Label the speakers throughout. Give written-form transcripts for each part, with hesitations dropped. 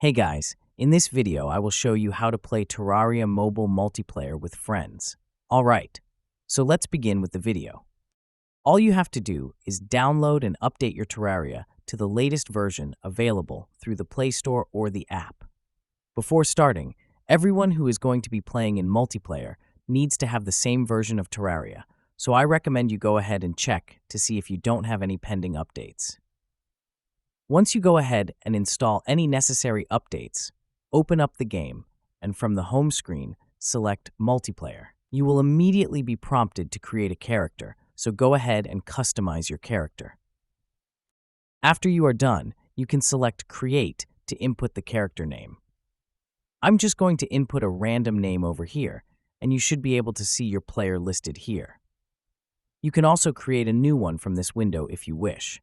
Speaker 1: Hey guys, in this video I will show you how to play Terraria Mobile multiplayer with friends. Alright, so let's begin with the video. All you have to do is download and update your Terraria to the latest version available through the Play Store or the app. Before starting, everyone who is going to be playing in multiplayer needs to have the same version of Terraria, so I recommend you go ahead and check to see if you don't have any pending updates. Once you go ahead and install any necessary updates, open up the game, and from the home screen, select Multiplayer. You will immediately be prompted to create a character, so go ahead and customize your character. After you are done, you can select Create to input the character name. I'm just going to input a random name over here, and you should be able to see your player listed here. You can also create a new one from this window if you wish.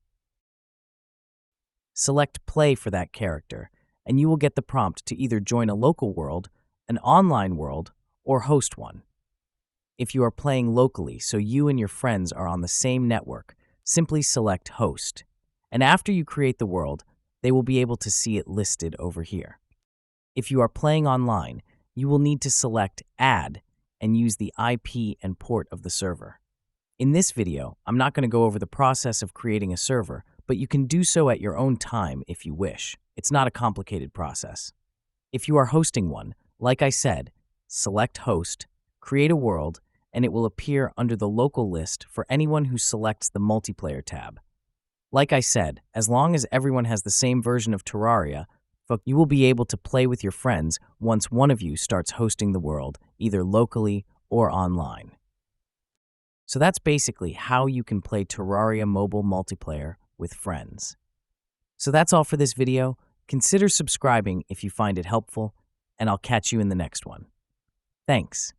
Speaker 1: Select Play for that character, and you will get the prompt to either join a local world, an online world, or host one. If you are playing locally so you and your friends are on the same network, simply select Host. And after you create the world, they will be able to see it listed over here. If you are playing online, you will need to select Add and use the IP and port of the server. In this video, I'm not going to go over the process of creating a server, but you can do so at your own time if you wish. It's not a complicated process. If you are hosting one, like I said, select Host, create a world, and it will appear under the local list for anyone who selects the Multiplayer tab. Like I said, as long as everyone has the same version of Terraria, you will be able to play with your friends once one of you starts hosting the world, either locally or online. So that's basically how you can play Terraria Mobile multiplayer with friends. So that's all for this video. Consider subscribing if you find it helpful, and I'll catch you in the next one. Thanks.